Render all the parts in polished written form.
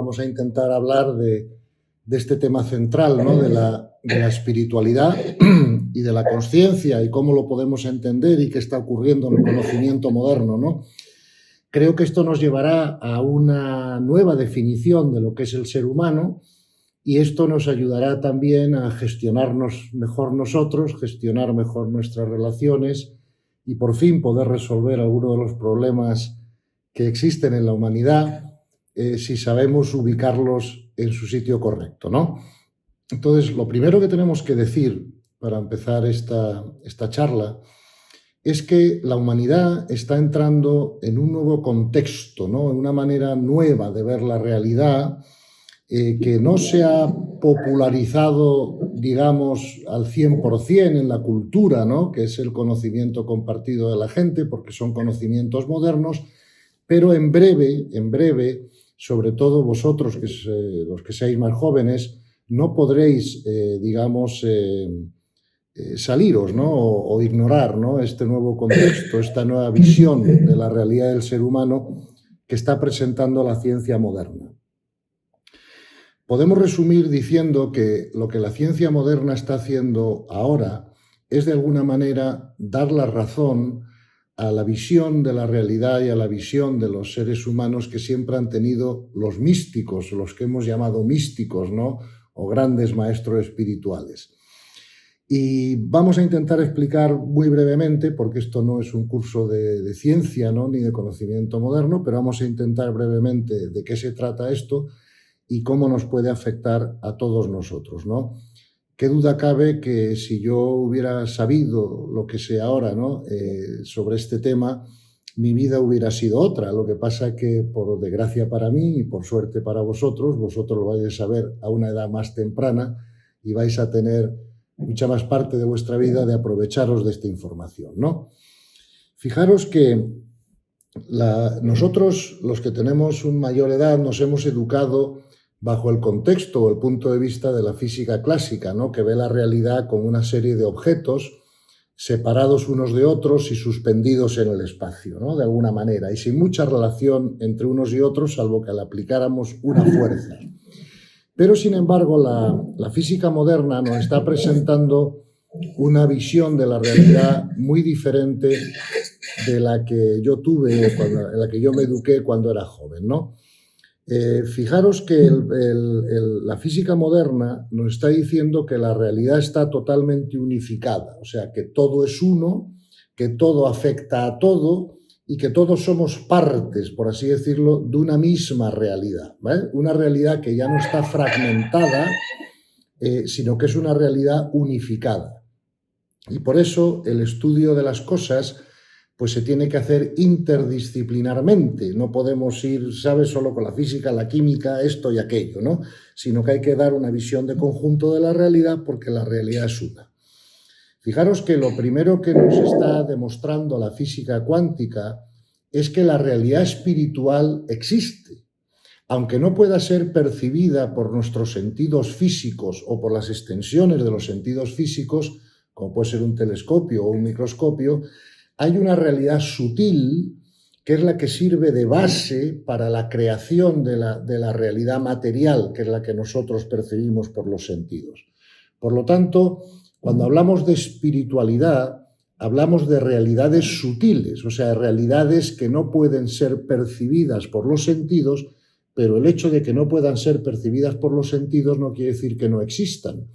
vamos a intentar hablar de este tema central, ¿no? de la espiritualidad y de la consciencia y cómo lo podemos entender y qué está ocurriendo en el conocimiento moderno, ¿no? Creo que esto nos llevará a una nueva definición de lo que es el ser humano y esto nos ayudará también a gestionarnos mejor nosotros, gestionar mejor nuestras relaciones y por fin poder resolver algunos de los problemas que existen en la humanidad si sabemos ubicarlos en su sitio correcto, ¿no? Entonces, lo primero que tenemos que decir para empezar esta charla es que la humanidad está entrando en un nuevo contexto, ¿no? En una manera nueva de ver la realidad que no se ha popularizado, digamos, al 100% en la cultura, ¿no? Que es el conocimiento compartido de la gente, porque son conocimientos modernos, pero en breve, sobre todo vosotros, los que seáis más jóvenes, no podréis, saliros, ¿no? o ignorar, ¿no? Este nuevo contexto, esta nueva visión de la realidad del ser humano que está presentando la ciencia moderna. Podemos resumir diciendo que lo que la ciencia moderna está haciendo ahora es de alguna manera dar la razón a la visión de la realidad y a la visión de los seres humanos que siempre han tenido los místicos, los que hemos llamado místicos, ¿no? O grandes maestros espirituales. Y vamos a intentar explicar muy brevemente, porque esto no es un curso de ciencia, ¿no? Ni de conocimiento moderno, pero vamos a intentar brevemente de qué se trata esto y cómo nos puede afectar a todos nosotros, ¿no? Qué duda cabe que si yo hubiera sabido lo que sé ahora, ¿no? Sobre este tema, mi vida hubiera sido otra. Lo que pasa es que, por desgracia para mí y por suerte para vosotros lo vais a saber a una edad más temprana y vais a tener mucha más parte de vuestra vida de aprovecharos de esta información, ¿no? Fijaros que nosotros, los que tenemos una mayor edad, nos hemos educado bajo el contexto o el punto de vista de la física clásica, ¿no? Que ve la realidad como una serie de objetos separados unos de otros y suspendidos en el espacio, ¿no? De alguna manera, y sin mucha relación entre unos y otros, salvo que le aplicáramos una fuerza. Pero, sin embargo, la física moderna nos está presentando una visión de la realidad muy diferente de la que yo tuve, en la que yo me eduqué cuando era joven, ¿no? Fijaros que la física moderna nos está diciendo que la realidad está totalmente unificada, o sea, que todo es uno, que todo afecta a todo y que todos somos partes, por así decirlo, de una misma realidad, ¿vale? Una realidad que ya no está fragmentada, sino que es una realidad unificada. Y por eso el estudio de las cosas pues se tiene que hacer interdisciplinarmente. No podemos ir, ¿sabes?, solo con la física, la química, esto y aquello, ¿no? Sino que hay que dar una visión de conjunto de la realidad porque la realidad es una. Fijaros que lo primero que nos está demostrando la física cuántica es que la realidad espiritual existe. Aunque no pueda ser percibida por nuestros sentidos físicos o por las extensiones de los sentidos físicos, como puede ser un telescopio o un microscopio, hay una realidad sutil que es la que sirve de base para la creación de la realidad material, que es la que nosotros percibimos por los sentidos. Por lo tanto, cuando hablamos de espiritualidad, hablamos de realidades sutiles, o sea, de realidades que no pueden ser percibidas por los sentidos, pero el hecho de que no puedan ser percibidas por los sentidos no quiere decir que no existan.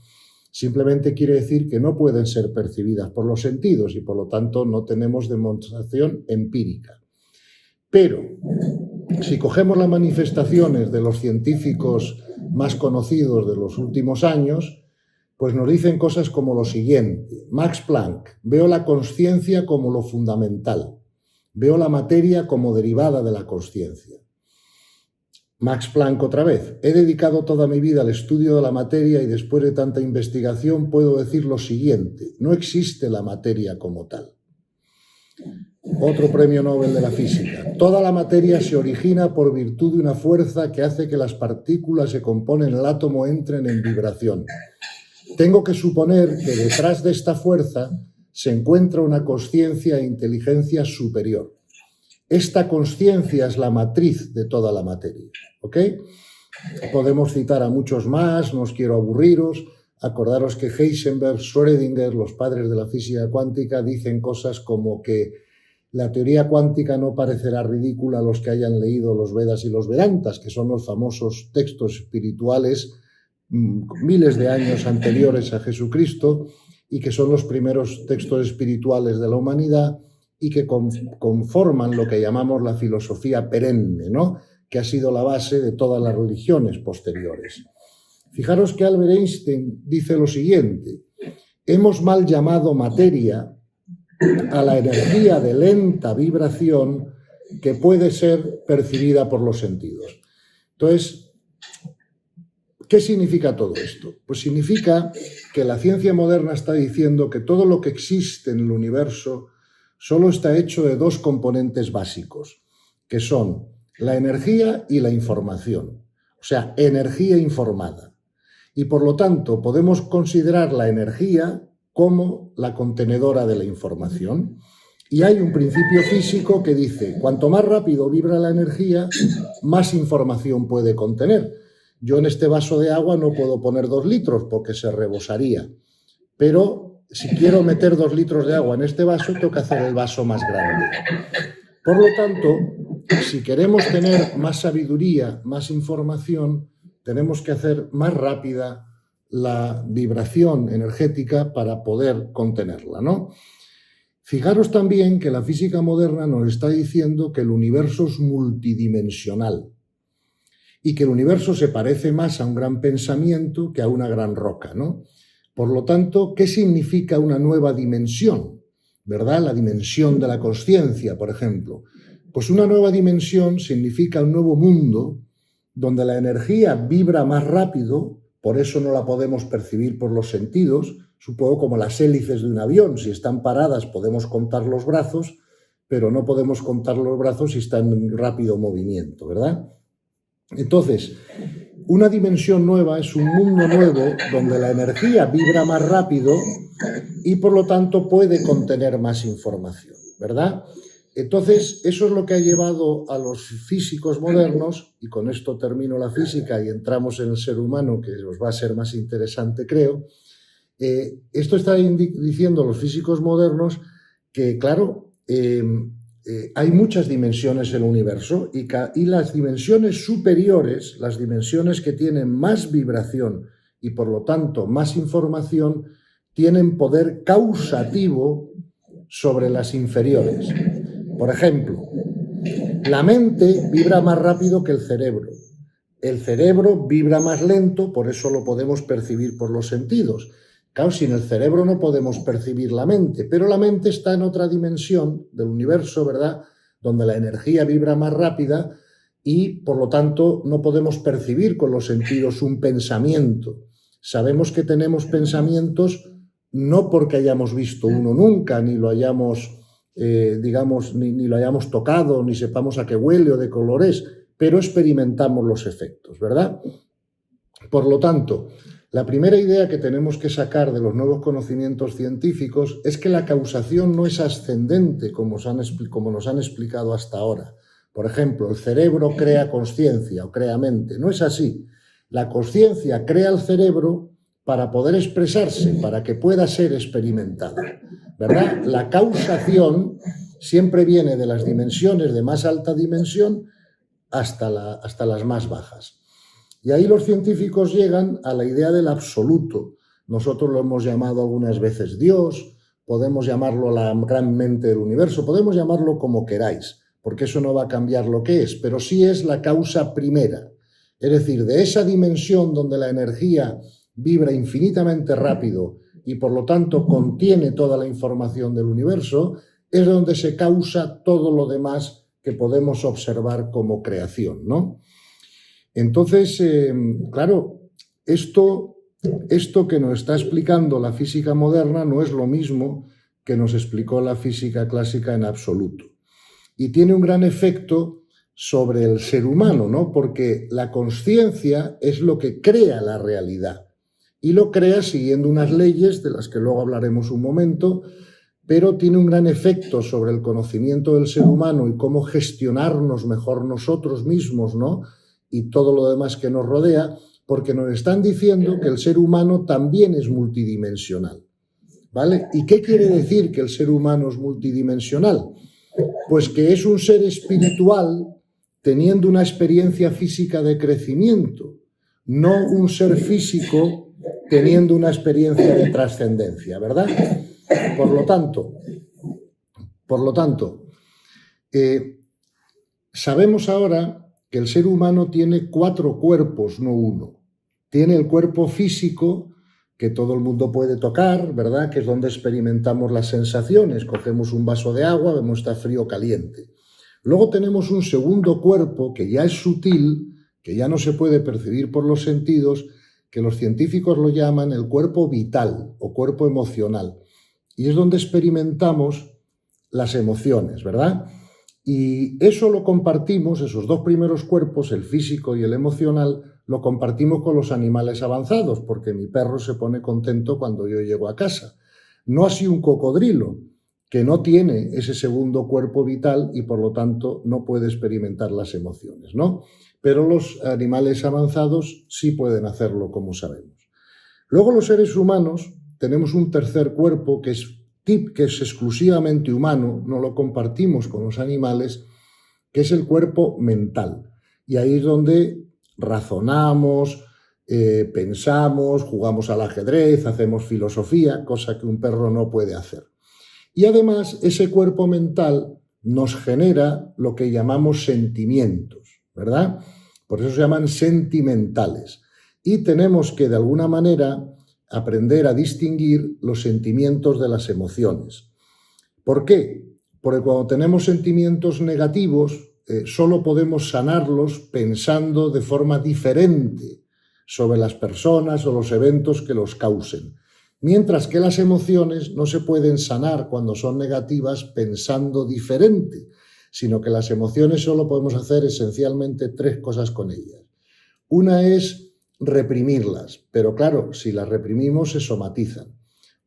Simplemente quiere decir que no pueden ser percibidas por los sentidos y por lo tanto no tenemos demostración empírica. Pero si cogemos las manifestaciones de los científicos más conocidos de los últimos años, pues nos dicen cosas como lo siguiente. Max Planck: veo la consciencia como lo fundamental, veo la materia como derivada de la consciencia. Max Planck otra vez: he dedicado toda mi vida al estudio de la materia y después de tanta investigación puedo decir lo siguiente: no existe la materia como tal. Otro premio Nobel de la física: toda la materia se origina por virtud de una fuerza que hace que las partículas que componen el átomo entren en vibración. Tengo que suponer que detrás de esta fuerza se encuentra una consciencia e inteligencia superior. Esta consciencia es la matriz de toda la materia, ¿ok? Podemos citar a muchos más, no os quiero aburriros. Acordaros que Heisenberg, Schrödinger, los padres de la física cuántica, dicen cosas como que la teoría cuántica no parecerá ridícula a los que hayan leído los Vedas y los Vedantas, que son los famosos textos espirituales miles de años anteriores a Jesucristo y que son los primeros textos espirituales de la humanidad y que conforman lo que llamamos la filosofía perenne, ¿no?, que ha sido la base de todas las religiones posteriores. Fijaros que Albert Einstein dice lo siguiente: hemos mal llamado materia a la energía de lenta vibración que puede ser percibida por los sentidos. Entonces, ¿qué significa todo esto? Pues significa que la ciencia moderna está diciendo que todo lo que existe en el universo solo está hecho de dos componentes básicos, que son la energía y la información, o sea, energía informada. Y por lo tanto podemos considerar la energía como la contenedora de la información. Y hay un principio físico que dice, cuanto más rápido vibra la energía, más información puede contener. Yo en este vaso de agua no puedo poner 2 litros porque se rebosaría, pero si quiero meter 2 litros de agua en este vaso, tengo que hacer el vaso más grande. Por lo tanto, si queremos tener más sabiduría, más información, tenemos que hacer más rápida la vibración energética para poder contenerla, ¿no? Fijaros también que la física moderna nos está diciendo que el universo es multidimensional y que el universo se parece más a un gran pensamiento que a una gran roca, ¿no? Por lo tanto, ¿qué significa una nueva dimensión? ¿Verdad? La dimensión de la consciencia, por ejemplo. Pues una nueva dimensión significa un nuevo mundo donde la energía vibra más rápido, por eso no la podemos percibir por los sentidos, supongo como las hélices de un avión. Si están paradas podemos contar los brazos, pero no podemos contar los brazos si están en rápido movimiento, ¿verdad? Entonces, una dimensión nueva es un mundo nuevo donde la energía vibra más rápido y por lo tanto puede contener más información, ¿verdad? Entonces, eso es lo que ha llevado a los físicos modernos, y con esto termino la física y entramos en el ser humano, que os va a ser más interesante, creo. Esto está diciendo los físicos modernos que, claro, hay muchas dimensiones en el universo y las dimensiones superiores, las dimensiones que tienen más vibración y por lo tanto más información, tienen poder causativo sobre las inferiores. Por ejemplo, la mente vibra más rápido que el cerebro. El cerebro vibra más lento, por eso lo podemos percibir por los sentidos. Claro, sin el cerebro no podemos percibir la mente, pero la mente está en otra dimensión del universo, ¿verdad?, donde la energía vibra más rápida y, por lo tanto, no podemos percibir con los sentidos un pensamiento. Sabemos que tenemos pensamientos no porque hayamos visto uno nunca, ni lo hayamos, ni lo hayamos tocado, ni sepamos a qué huele o de color es, pero experimentamos los efectos, ¿verdad? Por lo tanto, la primera idea que tenemos que sacar de los nuevos conocimientos científicos es que la causación no es ascendente como nos han explicado hasta ahora. Por ejemplo, el cerebro crea consciencia o crea mente. No es así. La consciencia crea el cerebro para poder expresarse, para que pueda ser experimentada, ¿verdad? La causación siempre viene de las dimensiones de más alta dimensión hasta las más bajas. Y ahí los científicos llegan a la idea del absoluto. Nosotros lo hemos llamado algunas veces Dios, podemos llamarlo la gran mente del universo, podemos llamarlo como queráis, porque eso no va a cambiar lo que es, pero sí es la causa primera. Es decir, de esa dimensión donde la energía vibra infinitamente rápido y por lo tanto contiene toda la información del universo, es donde se causa todo lo demás que podemos observar como creación, ¿no? Entonces, claro, esto que nos está explicando la física moderna no es lo mismo que nos explicó la física clásica en absoluto. Y tiene un gran efecto sobre el ser humano, ¿no? Porque la consciencia es lo que crea la realidad. Y lo crea siguiendo unas leyes, de las que luego hablaremos un momento, pero tiene un gran efecto sobre el conocimiento del ser humano y cómo gestionarnos mejor nosotros mismos, ¿no? y todo lo demás que nos rodea, porque nos están diciendo que el ser humano también es multidimensional, ¿vale? ¿Y qué quiere decir que el ser humano es multidimensional? Pues que es un ser espiritual teniendo una experiencia física de crecimiento, no un ser físico teniendo una experiencia de trascendencia, ¿verdad? Por lo tanto, sabemos ahora que el ser humano tiene 4 cuerpos, no uno. Tiene el cuerpo físico, que todo el mundo puede tocar, ¿verdad? Que es donde experimentamos las sensaciones. Cogemos un vaso de agua, vemos si está frío o caliente. Luego tenemos un segundo cuerpo que ya es sutil, que ya no se puede percibir por los sentidos, que los científicos lo llaman el cuerpo vital o cuerpo emocional. Y es donde experimentamos las emociones, ¿verdad? Y eso lo compartimos, esos 2 primeros cuerpos, el físico y el emocional, lo compartimos con los animales avanzados, porque mi perro se pone contento cuando yo llego a casa. No así un cocodrilo, que no tiene ese segundo cuerpo vital y por lo tanto no puede experimentar las emociones, ¿no? Pero los animales avanzados sí pueden hacerlo, como sabemos. Luego los seres humanos tenemos un tercer cuerpo que es exclusivamente humano, no lo compartimos con los animales, que es el cuerpo mental. Y ahí es donde razonamos, pensamos, jugamos al ajedrez, hacemos filosofía, cosa que un perro no puede hacer. Y además ese cuerpo mental nos genera lo que llamamos sentimientos, ¿verdad? Por eso se llaman sentimentales. Y tenemos que de alguna manera aprender a distinguir los sentimientos de las emociones. ¿Por qué? Porque cuando tenemos sentimientos negativos, solo podemos sanarlos pensando de forma diferente sobre las personas o los eventos que los causen. Mientras que las emociones no se pueden sanar cuando son negativas pensando diferente, sino que las emociones solo podemos hacer esencialmente 3 cosas con ellas. Una es reprimirlas, pero claro, si las reprimimos se somatizan.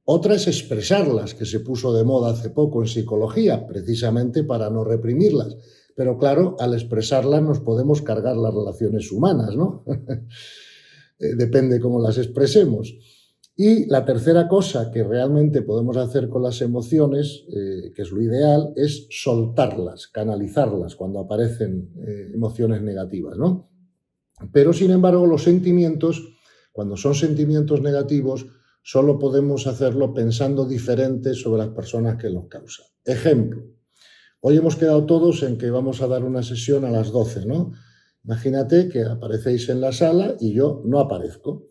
Otra es expresarlas, que se puso de moda hace poco en psicología, precisamente para no reprimirlas. Pero claro, al expresarlas nos podemos cargar las relaciones humanas, ¿no? Depende cómo las expresemos. Y la tercera cosa que realmente podemos hacer con las emociones, que es lo ideal, es soltarlas, canalizarlas cuando aparecen emociones negativas, ¿no? Pero, sin embargo, los sentimientos, cuando son sentimientos negativos, solo podemos hacerlo pensando diferente sobre las personas que los causan. Ejemplo, hoy hemos quedado todos en que vamos a dar una sesión a las 12, ¿no? Imagínate que aparecéis en la sala y yo no aparezco.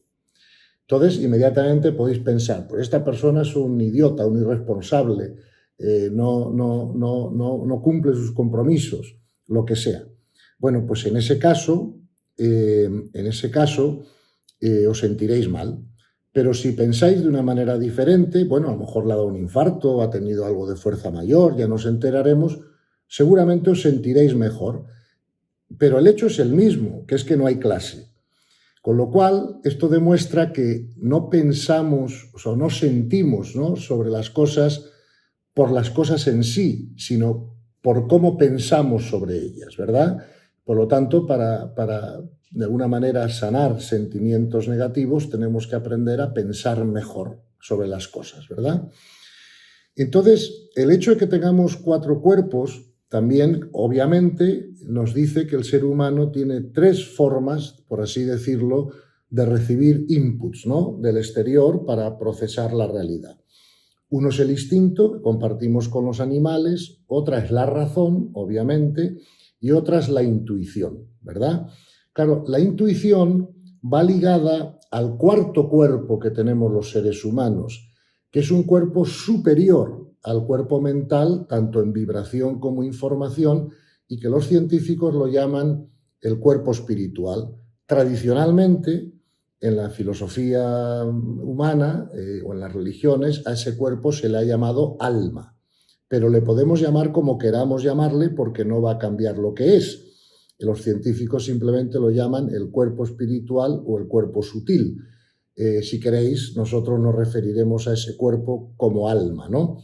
Entonces, inmediatamente podéis pensar, pues esta persona es un idiota, un irresponsable, no cumple sus compromisos, lo que sea. Bueno, pues en ese caso os sentiréis mal. Pero si pensáis de una manera diferente, bueno, a lo mejor le ha dado un infarto, ha tenido algo de fuerza mayor, ya nos enteraremos, seguramente os sentiréis mejor. Pero el hecho es el mismo, que es que no hay clase. Con lo cual, esto demuestra que no pensamos, o sea, no sentimos, ¿no?, sobre las cosas por las cosas en sí, sino por cómo pensamos sobre ellas, ¿verdad? Por lo tanto, para de alguna manera sanar sentimientos negativos, tenemos que aprender a pensar mejor sobre las cosas, ¿verdad? Entonces, el hecho de que tengamos 4 cuerpos también, obviamente, nos dice que el ser humano tiene 3 formas, por así decirlo, de recibir inputs, ¿no?, del exterior para procesar la realidad. Uno es el instinto, que compartimos con los animales, otra es la razón, obviamente, y otra es la intuición, ¿verdad? Claro, la intuición va ligada al 4.º cuerpo que tenemos los seres humanos, que es un cuerpo superior al cuerpo mental, tanto en vibración como información, y que los científicos lo llaman el cuerpo espiritual. Tradicionalmente, en la filosofía humana o en las religiones, a ese cuerpo se le ha llamado alma, pero le podemos llamar como queramos llamarle porque no va a cambiar lo que es. Los científicos simplemente lo llaman el cuerpo espiritual o el cuerpo sutil. Si queréis, nosotros nos referiremos a ese cuerpo como alma, ¿no?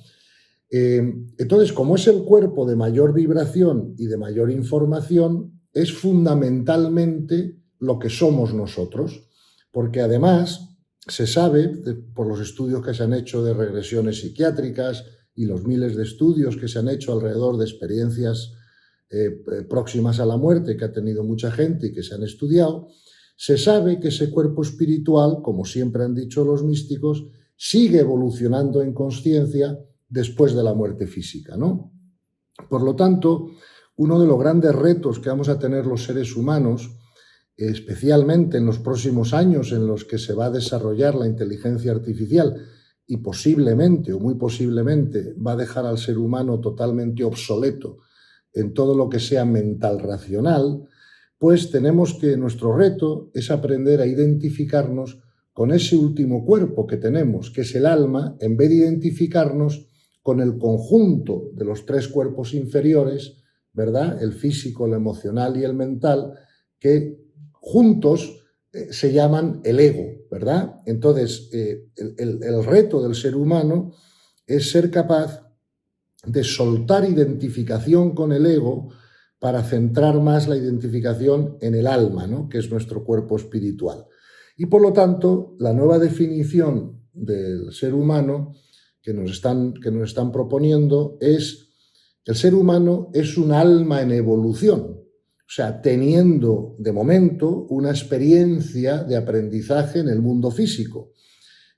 Entonces, como es el cuerpo de mayor vibración y de mayor información, es fundamentalmente lo que somos nosotros, porque además se sabe, por los estudios que se han hecho de regresiones psiquiátricas y los miles de estudios que se han hecho alrededor de experiencias próximas a la muerte que ha tenido mucha gente y que se han estudiado, se sabe que ese cuerpo espiritual, como siempre han dicho los místicos, sigue evolucionando en consciencia después de la muerte física, ¿no? Por lo tanto, uno de los grandes retos que vamos a tener los seres humanos, especialmente en los próximos años en los que se va a desarrollar la inteligencia artificial y posiblemente o muy posiblemente va a dejar al ser humano totalmente obsoleto en todo lo que sea mental racional, pues tenemos que, nuestro reto es aprender a identificarnos con ese último cuerpo que tenemos, que es el alma, en vez de identificarnos con el conjunto de los tres cuerpos inferiores, ¿verdad? El físico, el emocional y el mental, que juntos se llaman el ego, ¿verdad? Entonces, el reto del ser humano es ser capaz de soltar identificación con el ego para centrar más la identificación en el alma, ¿no? Que es nuestro cuerpo espiritual. Y por lo tanto, la nueva definición del ser humano que nos están proponiendo es que el ser humano es un alma en evolución, o sea, teniendo de momento una experiencia de aprendizaje en el mundo físico.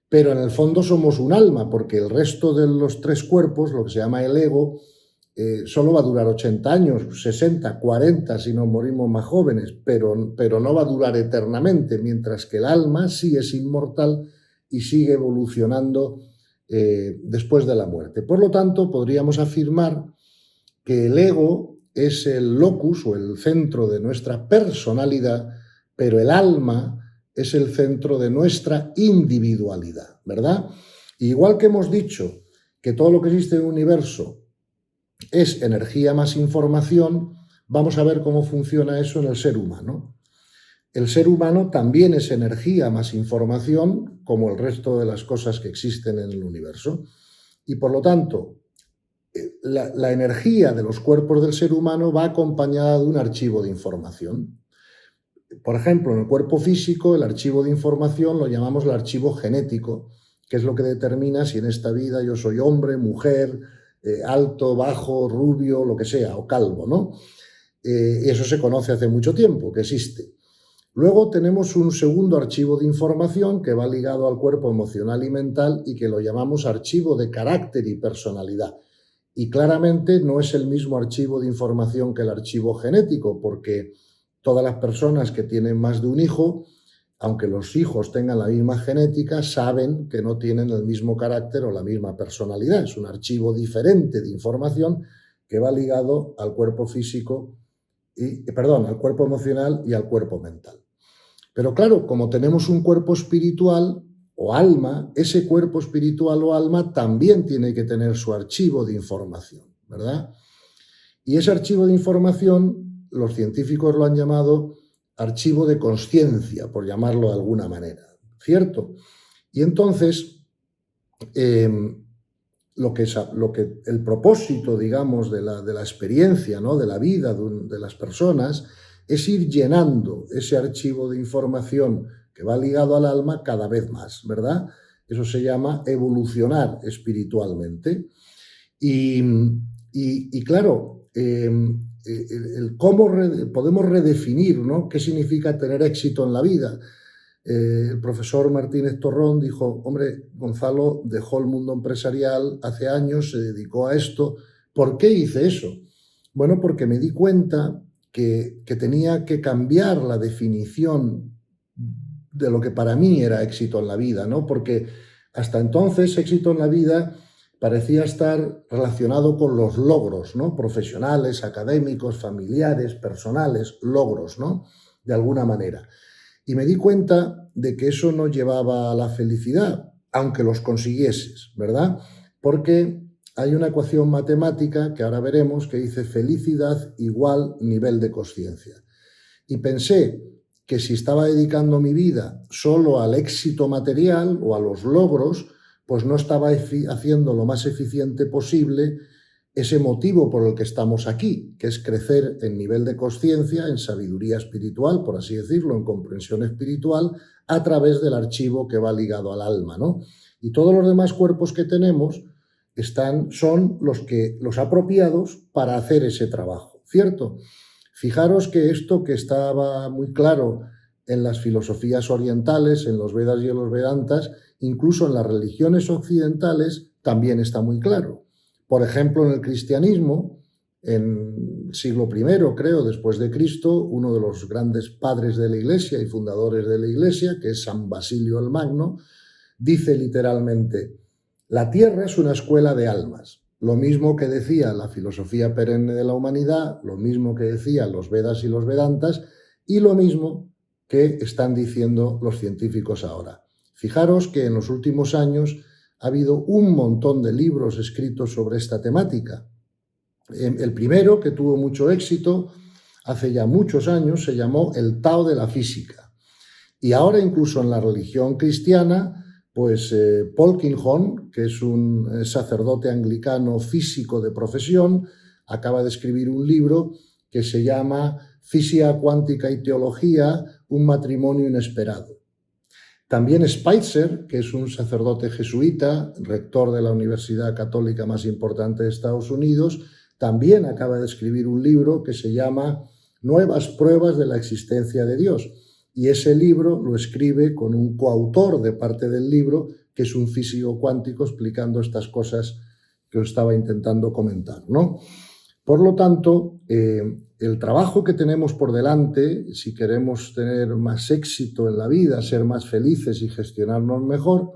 Pero en el fondo somos un alma, porque el resto de los tres cuerpos, lo que se llama el ego, solo va a durar 80 años, 60, 40 si nos morimos más jóvenes, pero no va a durar eternamente, mientras que el alma sí es inmortal y sigue evolucionando después de la muerte. Por lo tanto, podríamos afirmar que el ego es el locus o el centro de nuestra personalidad, pero el alma es el centro de nuestra individualidad, ¿verdad? Igual que hemos dicho que todo lo que existe en el universo es energía más información, vamos a ver cómo funciona eso en el ser humano. El ser humano también es energía más información, como el resto de las cosas que existen en el universo. Y por lo tanto, la energía de los cuerpos del ser humano va acompañada de un archivo de información. Por ejemplo, en el cuerpo físico, el archivo de información lo llamamos el archivo genético, que es lo que determina si en esta vida yo soy hombre, mujer, alto, bajo, rubio, lo que sea, o calvo, ¿no? Y eso se conoce hace mucho tiempo, que existe. Luego tenemos un segundo archivo de información que va ligado al cuerpo emocional y mental y que lo llamamos archivo de carácter y personalidad. Y claramente no es el mismo archivo de información que el archivo genético, porque todas las personas que tienen más de un hijo, aunque los hijos tengan la misma genética, saben que no tienen el mismo carácter o la misma personalidad. Es un archivo diferente de información que va ligado al cuerpo físico, al cuerpo emocional y al cuerpo mental. Pero claro, como tenemos un cuerpo espiritual o alma, ese cuerpo espiritual o alma también tiene que tener su archivo de información, ¿verdad? Y ese archivo de información, los científicos lo han llamado archivo de consciencia, por llamarlo de alguna manera, ¿cierto? Y entonces, el propósito, digamos, de la experiencia, ¿no?, de la vida de las personas, es ir llenando ese archivo de información que va ligado al alma cada vez más, ¿verdad? Eso se llama evolucionar espiritualmente. Y claro, cómo podemos redefinir, ¿no?, qué significa tener éxito en la vida. El profesor Martínez Torrón dijo, hombre, Gonzalo dejó el mundo empresarial hace años, se dedicó a esto. ¿Por qué hice eso? Bueno, porque me di cuenta que tenía que cambiar la definición de lo que para mí era éxito en la vida, ¿no? Porque hasta entonces éxito en la vida parecía estar relacionado con los logros, ¿no?, profesionales, académicos, familiares, personales, logros, ¿no?, de alguna manera. Y me di cuenta de que eso no llevaba a la felicidad, aunque los consiguieses, ¿verdad? Porque hay una ecuación matemática que ahora veremos que dice felicidad igual nivel de consciencia. Y pensé que si estaba dedicando mi vida solo al éxito material o a los logros, pues no estaba haciendo lo más eficiente posible ese motivo por el que estamos aquí, que es crecer en nivel de conciencia, en sabiduría espiritual, por así decirlo, en comprensión espiritual, a través del archivo que va ligado al alma, ¿no? Y todos los demás cuerpos que tenemos son los apropiados para hacer ese trabajo, ¿cierto? Fijaros que esto que estaba muy claro en las filosofías orientales, en los Vedas y en los Vedantas, incluso en las religiones occidentales, también está muy claro. Por ejemplo, en el cristianismo, en el siglo I, creo, después de Cristo, uno de los grandes padres de la Iglesia y fundadores de la Iglesia, que es San Basilio el Magno, dice literalmente: la tierra es una escuela de almas. Lo mismo que decía la filosofía perenne de la humanidad, lo mismo que decían los Vedas y los Vedantas, y lo mismo que están diciendo los científicos ahora. Fijaros que en los últimos años ha habido un montón de libros escritos sobre esta temática. El primero, que tuvo mucho éxito hace ya muchos años, se llamó El Tao de la Física. Y ahora incluso en la religión cristiana, pues Polkinghorne, que es un sacerdote anglicano físico de profesión, acaba de escribir un libro que se llama Física cuántica y teología, un matrimonio inesperado. También Spitzer, que es un sacerdote jesuita, rector de la universidad católica más importante de Estados Unidos, también acaba de escribir un libro que se llama Nuevas pruebas de la existencia de Dios. Y ese libro lo escribe con un coautor de parte del libro, que es un físico cuántico, explicando estas cosas que os estaba intentando comentar, ¿no? Por lo tanto, el trabajo que tenemos por delante, si queremos tener más éxito en la vida, ser más felices y gestionarnos mejor,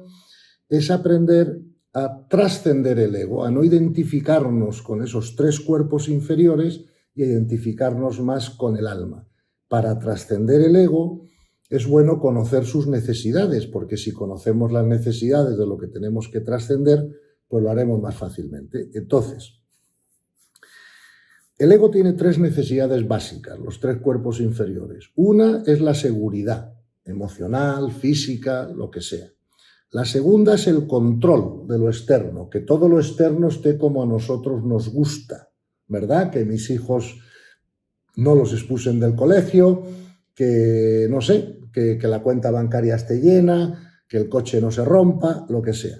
es aprender a trascender el ego, a no identificarnos con esos tres cuerpos inferiores y a identificarnos más con el alma. Para trascender el ego es bueno conocer sus necesidades, porque si conocemos las necesidades de lo que tenemos que trascender, pues lo haremos más fácilmente. Entonces, el ego tiene tres necesidades básicas, los tres cuerpos inferiores. Una es la seguridad, emocional, física, lo que sea. La segunda es el control de lo externo, que todo lo externo esté como a nosotros nos gusta, ¿verdad? Que mis hijos no los expulsen del colegio, que, no sé, que la cuenta bancaria esté llena, que el coche no se rompa, lo que sea.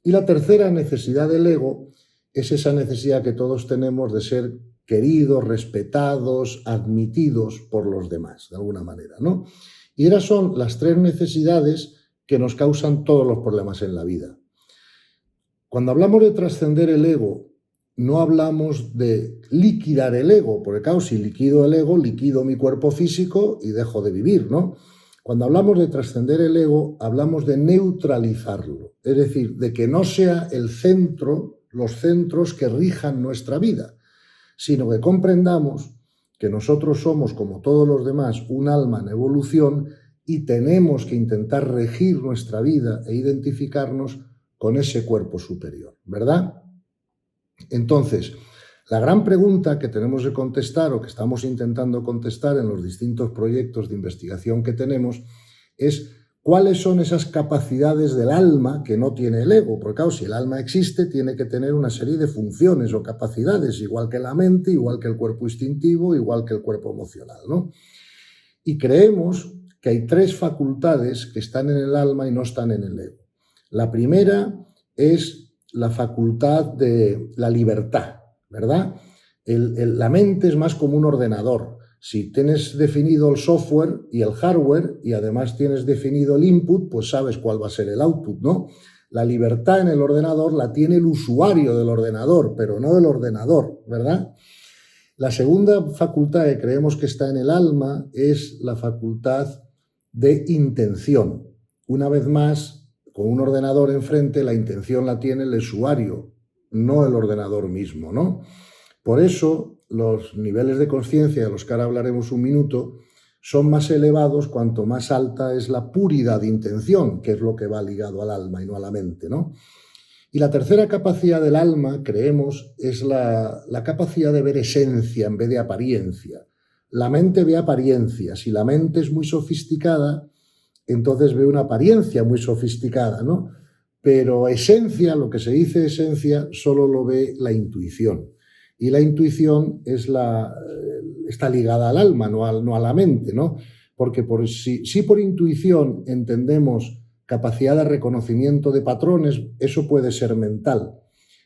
Y la tercera necesidad del ego es esa necesidad que todos tenemos de ser queridos, respetados, admitidos por los demás, de alguna manera, ¿no? Y esas son las tres necesidades que nos causan todos los problemas en la vida. Cuando hablamos de trascender el ego, no hablamos de liquidar el ego, porque claro, si liquido el ego, liquido mi cuerpo físico y dejo de vivir, ¿no? Cuando hablamos de trascender el ego, hablamos de neutralizarlo, es decir, de que no sea el centro, los centros que rijan nuestra vida, sino que comprendamos que nosotros somos, como todos los demás, un alma en evolución y tenemos que intentar regir nuestra vida e identificarnos con ese cuerpo superior, ¿verdad? Entonces, la gran pregunta que tenemos que contestar o que estamos intentando contestar en los distintos proyectos de investigación que tenemos es cuáles son esas capacidades del alma que no tiene el ego. Porque claro, si el alma existe, tiene que tener una serie de funciones o capacidades, igual que la mente, igual que el cuerpo instintivo, igual que el cuerpo emocional, ¿no? Y creemos que hay tres facultades que están en el alma y no están en el ego. La primera es la facultad de la libertad, ¿verdad? La mente es más como un ordenador. Si tienes definido el software y el hardware y además tienes definido el input, pues sabes cuál va a ser el output, ¿no? La libertad en el ordenador la tiene el usuario del ordenador, pero no el ordenador, ¿verdad? La segunda facultad que creemos que está en el alma es la facultad de intención. Una vez más, con un ordenador enfrente, la intención la tiene el usuario, no el ordenador mismo, ¿no? Por eso, los niveles de conciencia, de los que ahora hablaremos un minuto, son más elevados cuanto más alta es la puridad de intención, que es lo que va ligado al alma y no a la mente, ¿no? Y la tercera capacidad del alma, creemos, es la capacidad de ver esencia en vez de apariencia. La mente ve apariencia. Si la mente es muy sofisticada, entonces ve una apariencia muy sofisticada, ¿no? pero esencia, lo que se dice esencia, solo lo ve la intuición. Y la intuición está ligada al alma, no a la mente, ¿no? Porque si por intuición entendemos capacidad de reconocimiento de patrones, eso puede ser mental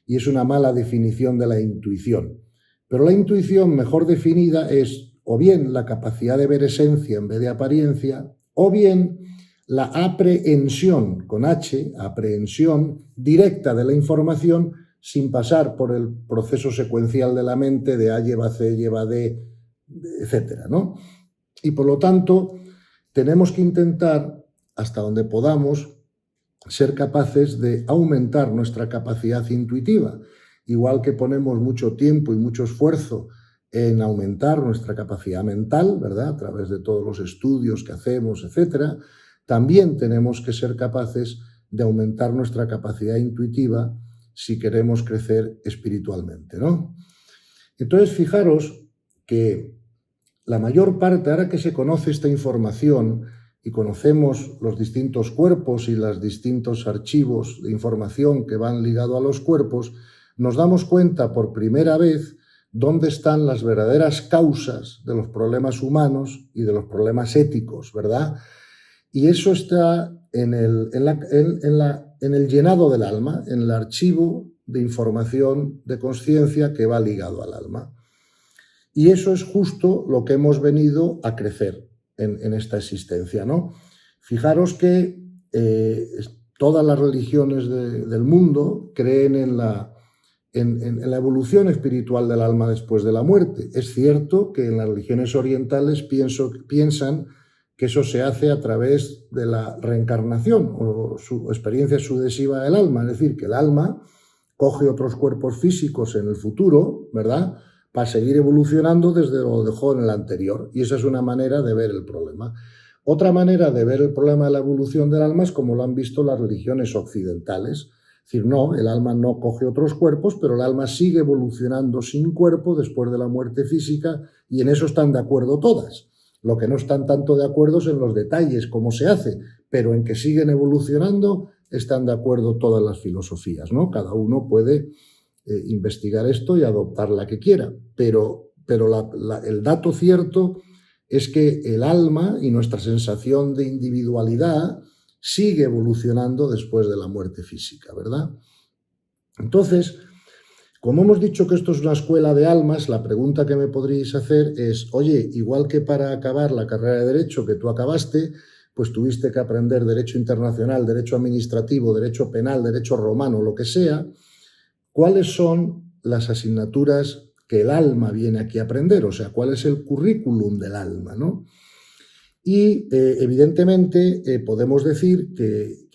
y es una mala definición de la intuición. Pero la intuición mejor definida es o bien la capacidad de ver esencia en vez de apariencia, o bien la aprehensión, con H, aprehensión directa de la información sin pasar por el proceso secuencial de la mente de A lleva C, lleva D, etcétera, ¿no? Y por lo tanto, tenemos que intentar, hasta donde podamos, ser capaces de aumentar nuestra capacidad intuitiva. Igual que ponemos mucho tiempo y mucho esfuerzo en aumentar nuestra capacidad mental, ¿verdad? A través de todos los estudios que hacemos, etcétera, también tenemos que ser capaces de aumentar nuestra capacidad intuitiva si queremos crecer espiritualmente, ¿no? Entonces, fijaros que la mayor parte, ahora que se conoce esta información y conocemos los distintos cuerpos y los distintos archivos de información que van ligados a los cuerpos, nos damos cuenta por primera vez dónde están las verdaderas causas de los problemas humanos y de los problemas éticos, ¿verdad? Y eso está en el llenado del alma, en el archivo de información de conciencia que va ligado al alma. Y eso es justo lo que hemos venido a crecer en esta existencia, ¿no? Fijaros que todas las religiones del mundo creen en la evolución espiritual del alma después de la muerte. Es cierto que en las religiones orientales piensan que eso se hace a través de la reencarnación o su experiencia sucesiva del alma, es decir, que el alma coge otros cuerpos físicos en el futuro, ¿verdad?, para seguir evolucionando desde lo dejó en el anterior. Y esa es una manera de ver el problema. Otra manera de ver el problema de la evolución del alma es como lo han visto las religiones occidentales. Es decir, no, el alma no coge otros cuerpos, pero el alma sigue evolucionando sin cuerpo después de la muerte física, y en eso están de acuerdo todas. Lo que no están tanto de acuerdo es en los detalles, cómo se hace, pero en que siguen evolucionando están de acuerdo todas las filosofías, ¿no? Cada uno puede investigar esto y adoptar la que quiera, pero el dato cierto es que el alma y nuestra sensación de individualidad sigue evolucionando después de la muerte física, ¿verdad? Entonces, como hemos dicho que esto es una escuela de almas, la pregunta que me podríais hacer es, oye, igual que para acabar la carrera de Derecho que tú acabaste, pues tuviste que aprender Derecho Internacional, Derecho Administrativo, Derecho Penal, Derecho Romano, lo que sea, ¿cuáles son las asignaturas que el alma viene aquí a aprender? O sea, ¿cuál es el currículum del alma, ¿no? Y evidentemente podemos decir que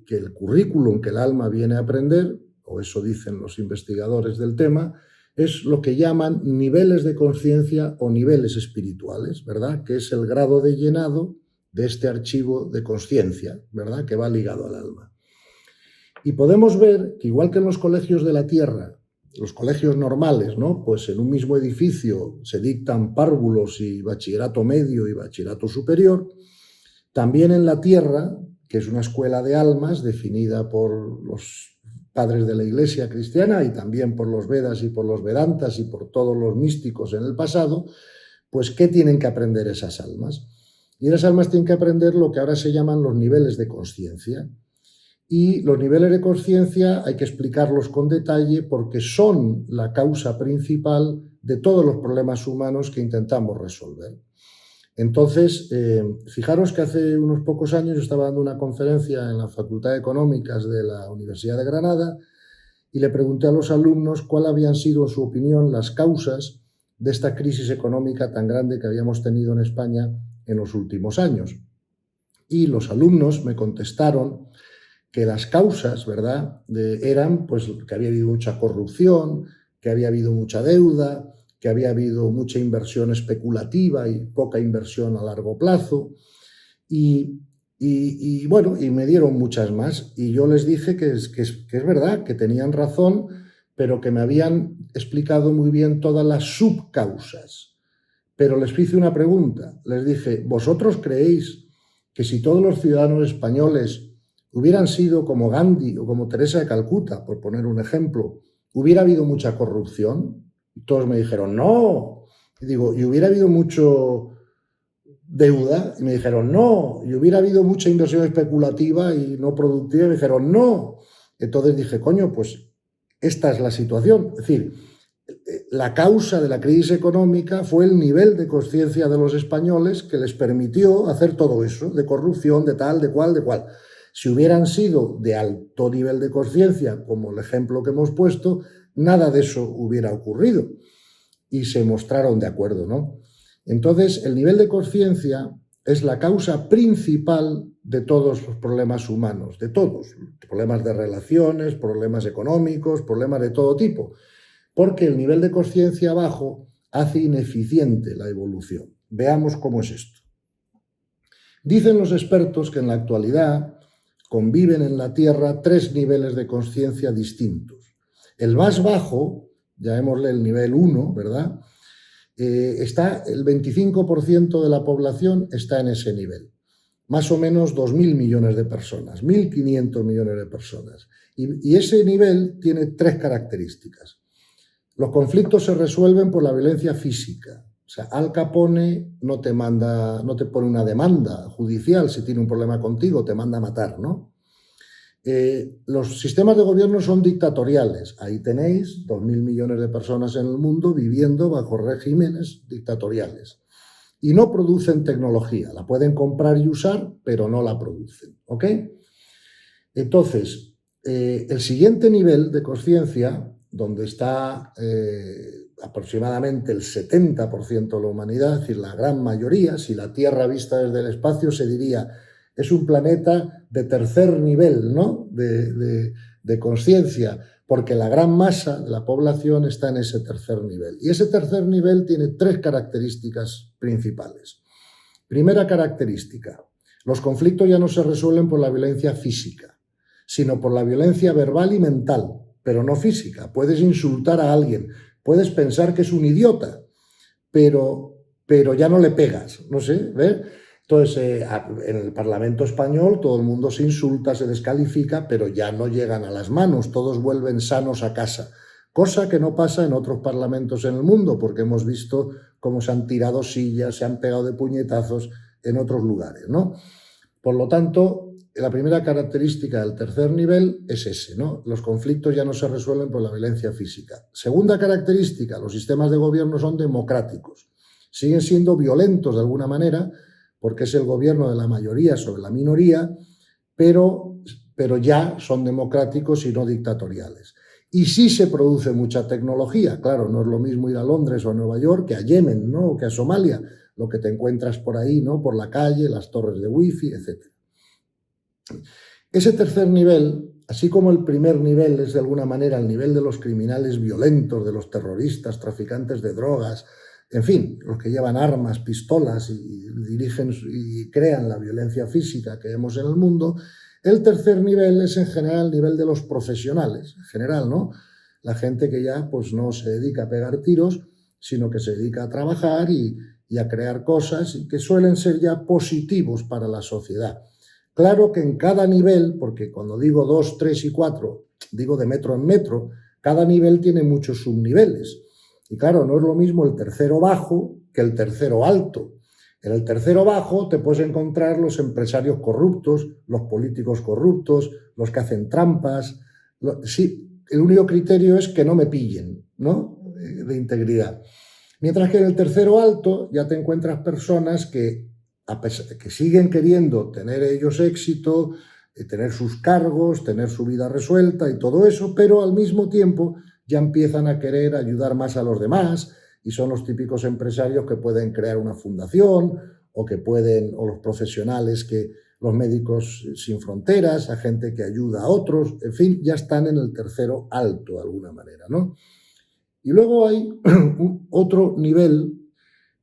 el currículum que el alma viene a aprender, o eso dicen los investigadores del tema, es lo que llaman niveles de conciencia o niveles espirituales, ¿verdad? Que es el grado de llenado de este archivo de conciencia, ¿verdad? Que va ligado al alma. Y podemos ver que igual que en los colegios de la Tierra, los colegios normales, ¿no?, pues en un mismo edificio se dictan párvulos y bachillerato medio y bachillerato superior, también en la Tierra, que es una escuela de almas definida por los padres de la Iglesia cristiana y también por los Vedas y por los Vedantas y por todos los místicos en el pasado, pues ¿qué tienen que aprender esas almas? Y esas almas tienen que aprender lo que ahora se llaman los niveles de conciencia. Y los niveles de conciencia hay que explicarlos con detalle porque son la causa principal de todos los problemas humanos que intentamos resolver. Entonces, fijaros que hace unos pocos años yo estaba dando una conferencia en la Facultad de Económicas de la Universidad de Granada y le pregunté a los alumnos cuáles habían sido, en su opinión, las causas de esta crisis económica tan grande que habíamos tenido en España en los últimos años. Y los alumnos me contestaron que las causas, ¿verdad?, eran pues que había habido mucha corrupción, que había habido mucha deuda, que había habido mucha inversión especulativa y poca inversión a largo plazo. Y bueno, y me dieron muchas más. Y yo les dije que es verdad, que tenían razón, pero que me habían explicado muy bien todas las subcausas. Pero les hice una pregunta. Les dije, ¿vosotros creéis que si todos los ciudadanos españoles hubieran sido como Gandhi o como Teresa de Calcuta, por poner un ejemplo, ¿hubiera habido mucha corrupción? Y todos me dijeron, no. Y digo, ¿y hubiera habido mucho deuda? Y me dijeron, no. ¿Y hubiera habido mucha inversión especulativa y no productiva? Y me dijeron, no. Entonces dije, coño, pues esta es la situación. Es decir, la causa de la crisis económica fue el nivel de conciencia de los españoles que les permitió hacer todo eso, de corrupción, de tal, de cual, de cual. Si hubieran sido de alto nivel de conciencia, como el ejemplo que hemos puesto, nada de eso hubiera ocurrido. Y se mostraron de acuerdo, ¿no? Entonces, el nivel de conciencia es la causa principal de todos los problemas humanos, de todos, problemas de relaciones, problemas económicos, problemas de todo tipo, porque el nivel de conciencia bajo hace ineficiente la evolución. Veamos cómo es esto. Dicen los expertos que en la actualidad conviven en la Tierra 3 niveles de conciencia distintos. El más bajo, llamémosle el nivel 1, ¿verdad? Está el 25% de la población está en ese nivel. Más o menos 2.000 millones de personas, 1.500 millones de personas. Y ese nivel tiene 3 características. Los conflictos se resuelven por la violencia física. O sea, Al Capone no te pone una demanda judicial si tiene un problema contigo, te manda a matar, ¿no? Los sistemas de gobierno son dictatoriales. Ahí tenéis 2.000 millones de personas en el mundo viviendo bajo regímenes dictatoriales. Y no producen tecnología. La pueden comprar y usar, pero no la producen, ¿ok? Entonces, el siguiente nivel de conciencia, donde está aproximadamente el 70% de la humanidad, es decir, la gran mayoría, si la Tierra vista desde el espacio se diría, es un planeta de tercer nivel, ¿no? de conciencia, porque la gran masa de la población está en ese tercer nivel. Y ese tercer nivel tiene 3 características principales. Primera característica, los conflictos ya no se resuelven por la violencia física, sino por la violencia verbal y mental, pero no física. Puedes insultar a alguien, puedes pensar que es un idiota, pero ya no le pegas, no sé, ¿ves? Entonces, en el Parlamento español todo el mundo se insulta, se descalifica, pero ya no llegan a las manos, todos vuelven sanos a casa. Cosa que no pasa en otros parlamentos en el mundo, porque hemos visto cómo se han tirado sillas, se han pegado de puñetazos en otros lugares, ¿no? Por lo tanto, la primera característica del tercer nivel es ese, ¿no? Los conflictos ya no se resuelven por la violencia física. Segunda característica, los sistemas de gobierno son democráticos. Siguen siendo violentos de alguna manera, porque es el gobierno de la mayoría sobre la minoría, pero ya son democráticos y no dictatoriales. Y sí se produce mucha tecnología. Claro, no es lo mismo ir a Londres o a Nueva York que a Yemen, ¿no? O que a Somalia, lo que te encuentras por ahí, ¿no? Por la calle, las torres de wifi, etc. Ese tercer nivel, así como el primer nivel es de alguna manera el nivel de los criminales violentos, de los terroristas, traficantes de drogas, en fin, los que llevan armas, pistolas y dirigen y crean la violencia física que vemos en el mundo, el tercer nivel es en general el nivel de los profesionales, en general, ¿no? La gente que ya pues no se dedica a pegar tiros, sino que se dedica a trabajar y a crear cosas y que suelen ser ya positivos para la sociedad. Claro que en cada nivel, porque cuando digo 2, 3 y 4, digo de metro en metro, cada nivel tiene muchos subniveles. Y claro, no es lo mismo el tercero bajo que el tercero alto. En el tercero bajo te puedes encontrar los empresarios corruptos, los políticos corruptos, los que hacen trampas. Sí, el único criterio es que no me pillen, ¿no? De integridad. Mientras que en el tercero alto ya te encuentras personas que siguen queriendo tener ellos éxito, tener sus cargos, tener su vida resuelta y todo eso, pero al mismo tiempo ya empiezan a querer ayudar más a los demás y son los típicos empresarios que pueden crear una fundación o los profesionales los médicos sin fronteras, a gente que ayuda a otros, en fin, ya están en el tercero alto de alguna manera, ¿no? Y luego hay otro nivel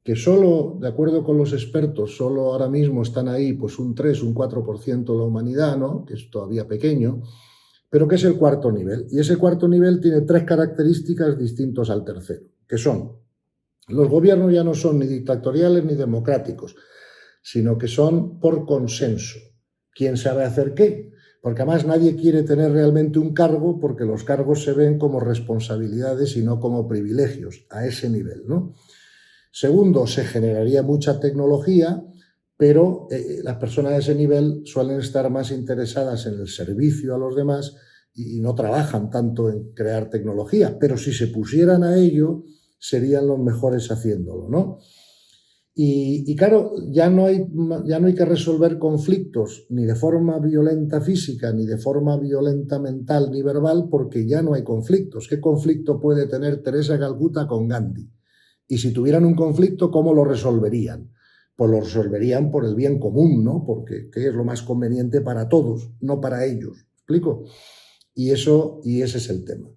que solo, de acuerdo con los expertos, solo ahora mismo están ahí pues un 3, un 4% de la humanidad, ¿no? Que es todavía pequeño, pero que es el cuarto nivel. Y ese cuarto nivel tiene 3 características distintas al tercero, que son, los gobiernos ya no son ni dictatoriales ni democráticos, sino que son por consenso. ¿Quién sabe hacer qué? Porque además nadie quiere tener realmente un cargo porque los cargos se ven como responsabilidades y no como privilegios, a ese nivel, ¿no? Segundo, se generaría mucha tecnología, pero las personas de ese nivel suelen estar más interesadas en el servicio a los demás y no trabajan tanto en crear tecnología, pero si se pusieran a ello, serían los mejores haciéndolo, ¿no? Y claro, ya no hay que resolver conflictos ni de forma violenta física, ni de forma violenta mental, ni verbal, porque ya no hay conflictos. ¿Qué conflicto puede tener Teresa Calcuta con Gandhi? Y si tuvieran un conflicto, ¿cómo lo resolverían? Pues lo resolverían por el bien común, ¿no? Porque ¿qué es lo más conveniente para todos, no para ellos? ¿Me explico? Y ese es el tema.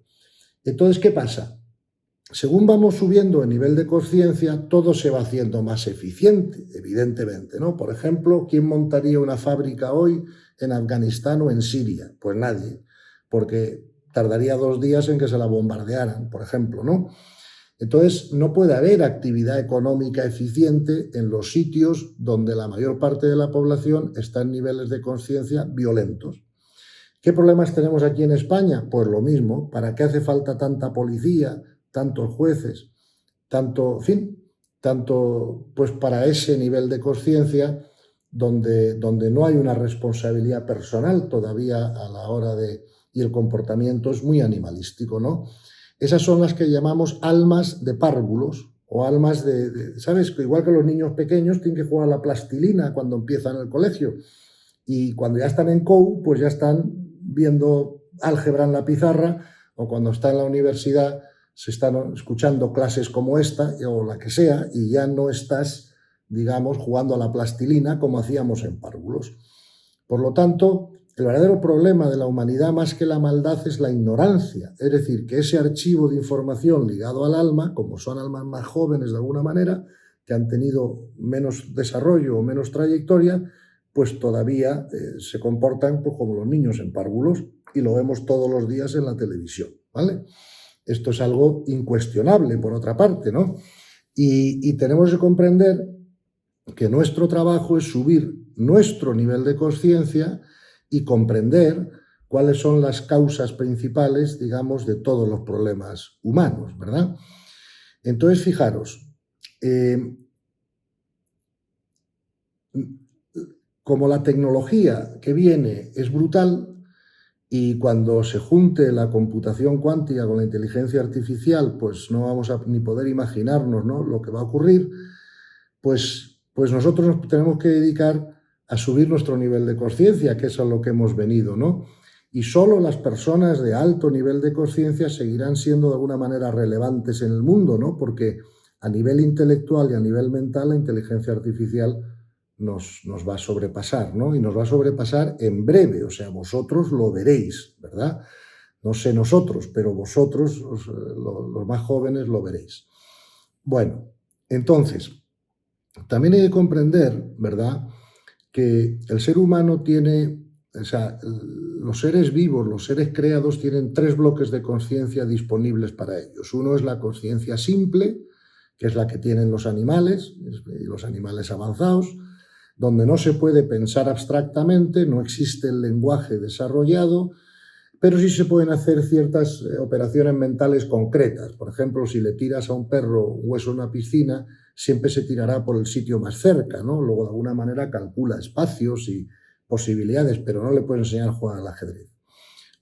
Entonces, ¿qué pasa? Según vamos subiendo el nivel de conciencia, todo se va haciendo más eficiente, evidentemente, ¿no? Por ejemplo, ¿quién montaría una fábrica hoy en Afganistán o en Siria? Pues nadie, porque tardaría 2 días en que se la bombardearan, por ejemplo, ¿no? Entonces, no puede haber actividad económica eficiente en los sitios donde la mayor parte de la población está en niveles de conciencia violentos. ¿Qué problemas tenemos aquí en España? Pues lo mismo. ¿Para qué hace falta tanta policía, tantos jueces, tanto, en fin, tanto pues para ese nivel de conciencia donde no hay una responsabilidad personal todavía a la hora de... y el comportamiento es muy animalístico, ¿no? Esas son las que llamamos almas de párvulos o almas ¿sabes? Igual que los niños pequeños tienen que jugar a la plastilina cuando empiezan el colegio y cuando ya están en COU, pues ya están viendo álgebra en la pizarra o cuando están en la universidad se están escuchando clases como esta o la que sea y ya no estás, digamos, jugando a la plastilina como hacíamos en párvulos. Por lo tanto, el verdadero problema de la humanidad más que la maldad es la ignorancia, es decir, que ese archivo de información ligado al alma, como son almas más jóvenes de alguna manera, que han tenido menos desarrollo o menos trayectoria, pues todavía se comportan pues, como los niños en párvulos y lo vemos todos los días en la televisión, ¿vale? Esto es algo incuestionable, por otra parte, ¿no? Y tenemos que comprender que nuestro trabajo es subir nuestro nivel de conciencia y comprender cuáles son las causas principales, digamos, de todos los problemas humanos, ¿verdad? Entonces, fijaros, como la tecnología que viene es brutal y cuando se junte la computación cuántica con la inteligencia artificial, pues no vamos a ni poder imaginarnos, ¿no?, lo que va a ocurrir, pues nosotros nos tenemos que dedicar a subir nuestro nivel de conciencia, que es a lo que hemos venido, ¿no? Y solo las personas de alto nivel de conciencia seguirán siendo de alguna manera relevantes en el mundo, ¿no? Porque a nivel intelectual y a nivel mental la inteligencia artificial nos va a sobrepasar, ¿no? Y nos va a sobrepasar en breve, o sea, vosotros lo veréis, ¿verdad? No sé nosotros, pero vosotros, los más jóvenes, lo veréis. Bueno, entonces, también hay que comprender, ¿verdad?, que el ser humano tiene, o sea, los seres vivos, los seres creados tienen 3 bloques de conciencia disponibles para ellos. Uno es la conciencia simple, que es la que tienen los animales y los animales avanzados, donde no se puede pensar abstractamente, no existe el lenguaje desarrollado, pero sí se pueden hacer ciertas operaciones mentales concretas. Por ejemplo, si le tiras a un perro un hueso en una piscina, siempre se tirará por el sitio más cerca, ¿no? Luego, de alguna manera, calcula espacios y posibilidades, pero no le puedes enseñar a jugar al ajedrez.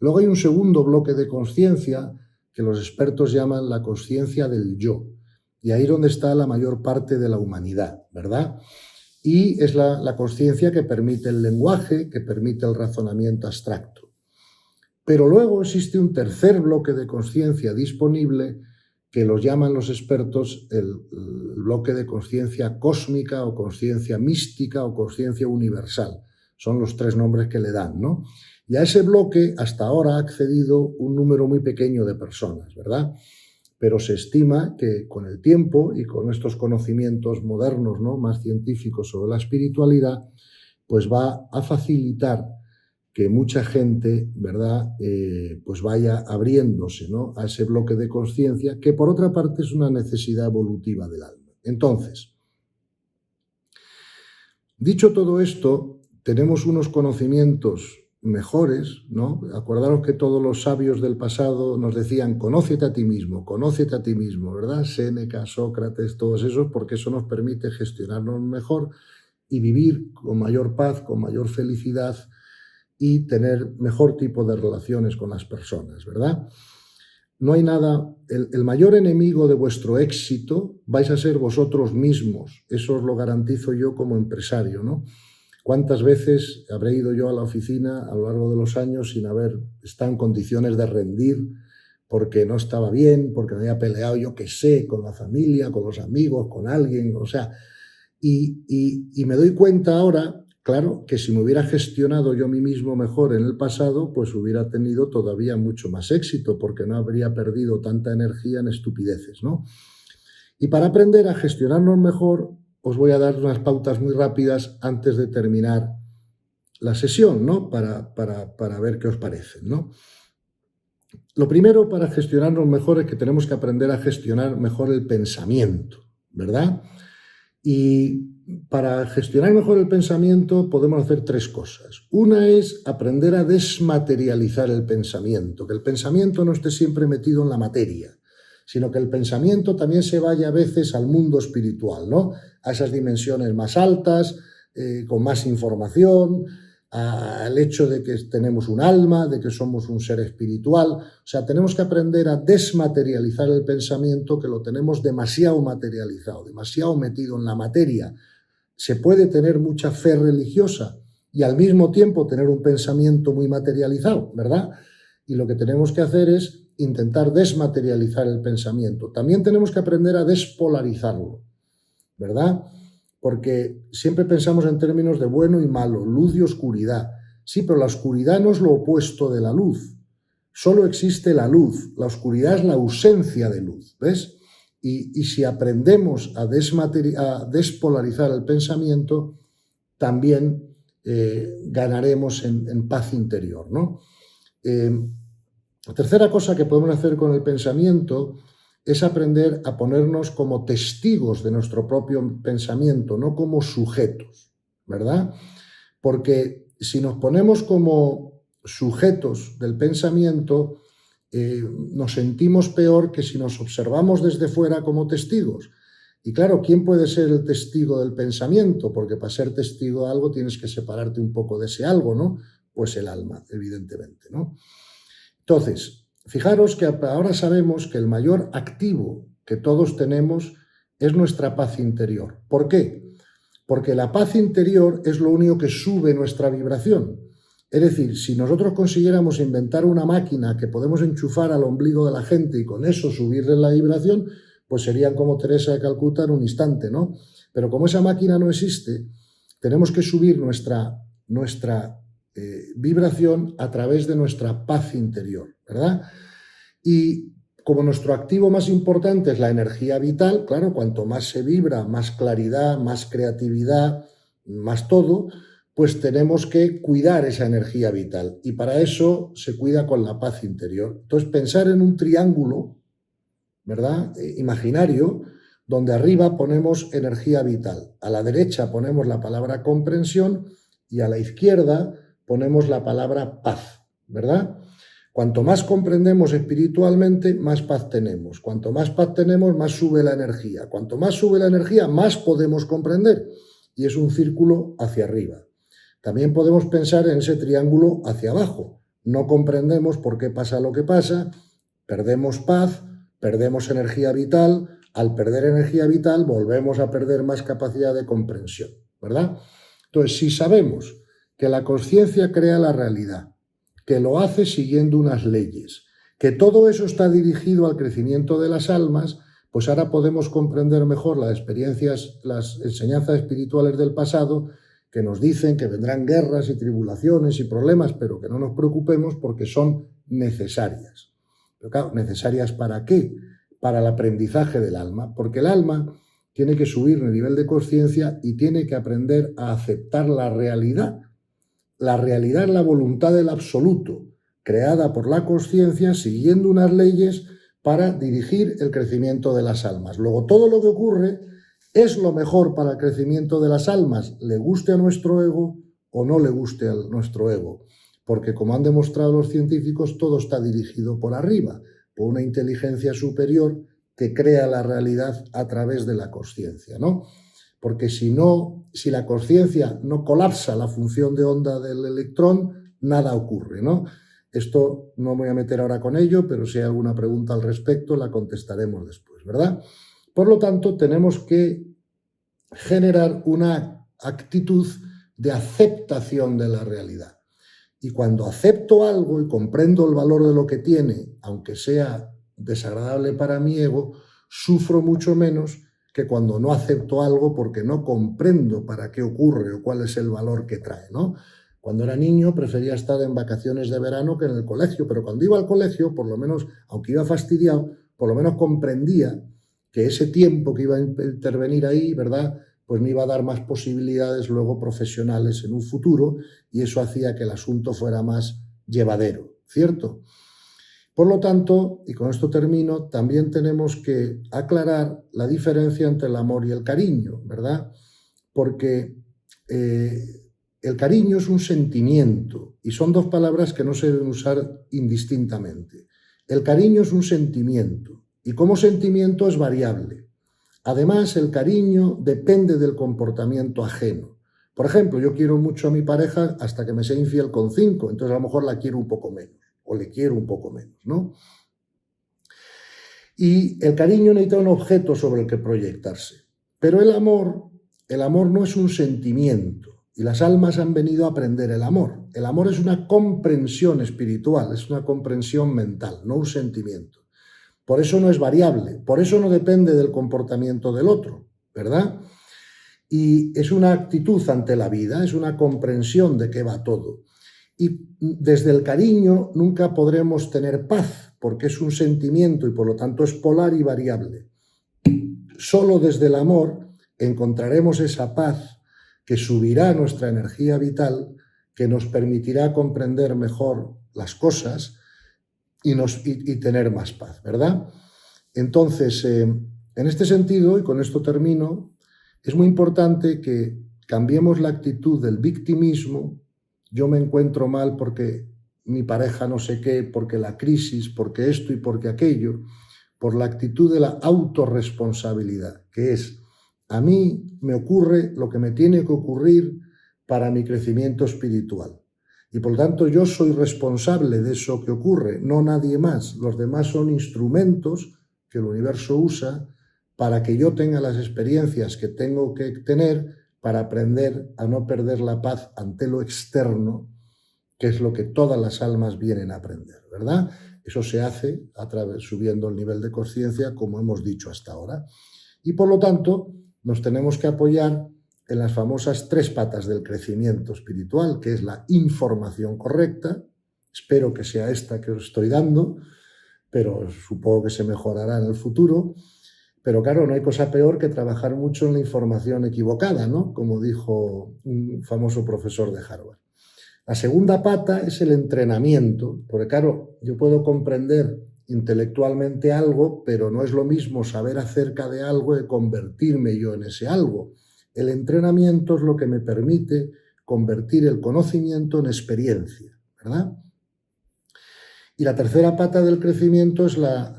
Luego hay un segundo bloque de conciencia que los expertos llaman la conciencia del yo. Y ahí es donde está la mayor parte de la humanidad, ¿verdad? Y es la conciencia que permite el lenguaje, que permite el razonamiento abstracto. Pero luego existe un tercer bloque de conciencia disponible que los llaman los expertos el bloque de conciencia cósmica o conciencia mística o conciencia universal. Son los 3 nombres que le dan, ¿no? Y a ese bloque hasta ahora ha accedido un número muy pequeño de personas, ¿verdad? Pero se estima que con el tiempo y con estos conocimientos modernos, ¿no?, más científicos sobre la espiritualidad, pues va a facilitar que mucha gente, ¿verdad?, pues vaya abriéndose, ¿no?, a ese bloque de conciencia, que por otra parte es una necesidad evolutiva del alma. Entonces, dicho todo esto, tenemos unos conocimientos mejores, ¿no? Acordaros que todos los sabios del pasado nos decían, conócete a ti mismo, ¿verdad? Séneca, Sócrates, todos esos, porque eso nos permite gestionarnos mejor y vivir con mayor paz, con mayor felicidad y tener mejor tipo de relaciones con las personas, ¿verdad? No hay nada, el mayor enemigo de vuestro éxito vais a ser vosotros mismos, eso os lo garantizo yo como empresario, ¿no? ¿Cuántas veces habré ido yo a la oficina a lo largo de los años sin haber estado en condiciones de rendir porque no estaba bien, porque me había peleado, yo qué sé, con la familia, con los amigos, con alguien, o sea, y me doy cuenta ahora, claro, que si me hubiera gestionado yo a mí mismo mejor en el pasado, pues hubiera tenido todavía mucho más éxito, porque no habría perdido tanta energía en estupideces, ¿no? Y para aprender a gestionarnos mejor, os voy a dar unas pautas muy rápidas antes de terminar la sesión, ¿no? Para ver qué os parecen, ¿no? Lo primero para gestionarnos mejor es que tenemos que aprender a gestionar mejor el pensamiento, ¿verdad? Y para gestionar mejor el pensamiento podemos hacer tres cosas. Una es aprender a desmaterializar el pensamiento, que el pensamiento no esté siempre metido en la materia, sino que el pensamiento también se vaya a veces al mundo espiritual, ¿no? A esas dimensiones más altas, con más información, al hecho de que tenemos un alma, de que somos un ser espiritual. O sea, tenemos que aprender a desmaterializar el pensamiento, que lo tenemos demasiado materializado, demasiado metido en la materia. Se puede tener mucha fe religiosa y al mismo tiempo tener un pensamiento muy materializado, ¿verdad? Y lo que tenemos que hacer es intentar desmaterializar el pensamiento. También tenemos que aprender a despolarizarlo, ¿verdad? Porque siempre pensamos en términos de bueno y malo, luz y oscuridad. Sí, pero la oscuridad no es lo opuesto de la luz. Solo existe la luz. La oscuridad es la ausencia de luz, ¿ves? Y si aprendemos a despolarizar el pensamiento, también ganaremos en paz interior, ¿no? La tercera cosa que podemos hacer con el pensamiento es aprender a ponernos como testigos de nuestro propio pensamiento, no como sujetos, ¿verdad? Porque si nos ponemos como sujetos del pensamiento, nos sentimos peor que si nos observamos desde fuera como testigos. Y claro, ¿quién puede ser el testigo del pensamiento? Porque para ser testigo de algo tienes que separarte un poco de ese algo, ¿no? Pues el alma, evidentemente, ¿no? Entonces, fijaros que ahora sabemos que el mayor activo que todos tenemos es nuestra paz interior. ¿Por qué? Porque la paz interior es lo único que sube nuestra vibración. Es decir, si nosotros consiguiéramos inventar una máquina que podemos enchufar al ombligo de la gente y con eso subirle la vibración, pues serían como Teresa de Calcuta en un instante, ¿no? Pero como esa máquina no existe, tenemos que subir nuestra vibración a través de nuestra paz interior, ¿verdad? Y como nuestro activo más importante es la energía vital, claro, cuanto más se vibra, más claridad, más creatividad, más todo, pues tenemos que cuidar esa energía vital. Y para eso se cuida con la paz interior. Entonces, pensar en un triángulo, ¿verdad? Imaginario, donde arriba ponemos energía vital. A la derecha ponemos la palabra comprensión y a la izquierda ponemos la palabra paz, ¿verdad? Cuanto más comprendemos espiritualmente, más paz tenemos. Cuanto más paz tenemos, más sube la energía. Cuanto más sube la energía, más podemos comprender. Y es un círculo hacia arriba. También podemos pensar en ese triángulo hacia abajo. No comprendemos por qué pasa lo que pasa, perdemos paz, perdemos energía vital. Al perder energía vital, volvemos a perder más capacidad de comprensión, ¿verdad? Entonces, si sabemos que la conciencia crea la realidad, que lo hace siguiendo unas leyes, que todo eso está dirigido al crecimiento de las almas, pues ahora podemos comprender mejor las experiencias, las enseñanzas espirituales del pasado, que nos dicen que vendrán guerras y tribulaciones y problemas, pero que no nos preocupemos porque son necesarias. Pero claro, ¿necesarias para qué? Para el aprendizaje del alma, porque el alma tiene que subir el nivel de conciencia y tiene que aprender a aceptar la realidad. La realidad es la voluntad del absoluto, creada por la conciencia, siguiendo unas leyes para dirigir el crecimiento de las almas. Luego, todo lo que ocurre es lo mejor para el crecimiento de las almas, le guste a nuestro ego o no le guste a nuestro ego. porque como han demostrado los científicos, todo está dirigido por arriba, por una inteligencia superior que crea la realidad a través de la consciencia, ¿no? Porque si la consciencia no colapsa la función de onda del electrón, nada ocurre, ¿no? Esto no me voy a meter ahora con ello, pero si hay alguna pregunta al respecto, la contestaremos después, ¿verdad? Por lo tanto, tenemos que generar una actitud de aceptación de la realidad. Y cuando acepto algo y comprendo el valor de lo que tiene, aunque sea desagradable para mi ego, sufro mucho menos que cuando no acepto algo porque no comprendo para qué ocurre o cuál es el valor que trae, ¿no? Cuando era niño prefería estar en vacaciones de verano que en el colegio, pero cuando iba al colegio, por lo menos, aunque iba fastidiado, por lo menos comprendía que ese tiempo que iba a intervenir ahí, ¿verdad?, pues me iba a dar más posibilidades luego profesionales en un futuro y eso hacía que el asunto fuera más llevadero, ¿cierto? Por lo tanto, y con esto termino, también tenemos que aclarar la diferencia entre el amor y el cariño, ¿verdad? Porque el cariño es un sentimiento y son dos palabras que no se deben usar indistintamente. El cariño es un sentimiento y como sentimiento es variable. Además, el cariño depende del comportamiento ajeno. Por ejemplo, yo quiero mucho a mi pareja hasta que me sea infiel con 5, entonces a lo mejor la quiero un poco menos, o le quiero un poco menos, ¿no? Y el cariño necesita un objeto sobre el que proyectarse. Pero el amor no es un sentimiento, y las almas han venido a aprender el amor. El amor es una comprensión espiritual, es una comprensión mental, no un sentimiento. Por eso no es variable, por eso no depende del comportamiento del otro, ¿verdad? Y es una actitud ante la vida, es una comprensión de qué va todo. Y desde el cariño nunca podremos tener paz, porque es un sentimiento y por lo tanto es polar y variable. Solo desde el amor encontraremos esa paz que subirá nuestra energía vital, que nos permitirá comprender mejor las cosas y tener más paz, ¿verdad? Entonces, en este sentido, y con esto termino, es muy importante que cambiemos la actitud del victimismo. Yo me encuentro mal porque mi pareja no sé qué, porque la crisis, porque esto y porque aquello, por la actitud de la autorresponsabilidad, que es, a mí me ocurre lo que me tiene que ocurrir para mi crecimiento espiritual. Y por lo tanto yo soy responsable de eso que ocurre, no nadie más. Los demás son instrumentos que el universo usa para que yo tenga las experiencias que tengo que tener para aprender a no perder la paz ante lo externo, que es lo que todas las almas vienen a aprender, ¿verdad? Eso se hace subiendo el nivel de conciencia, como hemos dicho hasta ahora. Y por lo tanto, nos tenemos que apoyar en las famosas 3 patas del crecimiento espiritual, que es la información correcta. Espero que sea esta que os estoy dando, pero supongo que se mejorará en el futuro. Pero claro, no hay cosa peor que trabajar mucho en la información equivocada, ¿no? Como dijo un famoso profesor de Harvard. La segunda pata es el entrenamiento, porque claro, yo puedo comprender intelectualmente algo, pero no es lo mismo saber acerca de algo y convertirme yo en ese algo. El entrenamiento es lo que me permite convertir el conocimiento en experiencia, ¿verdad? Y la tercera pata del crecimiento es la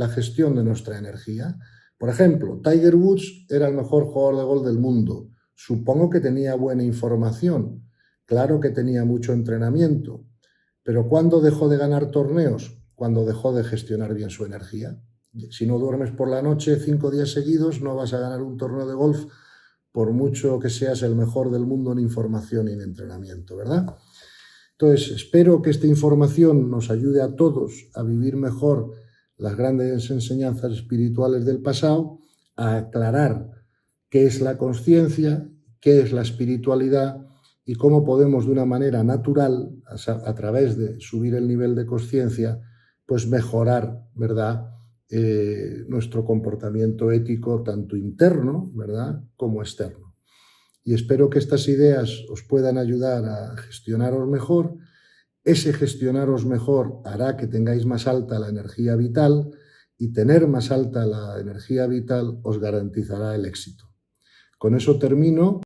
gestión de nuestra energía. Por ejemplo, Tiger Woods era el mejor jugador de golf del mundo. Supongo que tenía buena información. Claro que tenía mucho entrenamiento. Pero ¿cuándo dejó de ganar torneos? Cuando dejó de gestionar bien su energía. Si no duermes por la noche 5 días seguidos, no vas a ganar un torneo de golf por mucho que seas el mejor del mundo en información y en entrenamiento, ¿verdad? Entonces, espero que esta información nos ayude a todos a vivir mejor las grandes enseñanzas espirituales del pasado, a aclarar qué es la consciencia, qué es la espiritualidad y cómo podemos de una manera natural, a través de subir el nivel de consciencia, pues mejorar, ¿verdad?, nuestro comportamiento ético tanto interno, ¿verdad?, como externo. Y espero que estas ideas os puedan ayudar a gestionaros mejor. Ese gestionaros mejor hará que tengáis más alta la energía vital y tener más alta la energía vital os garantizará el éxito. Con eso termino.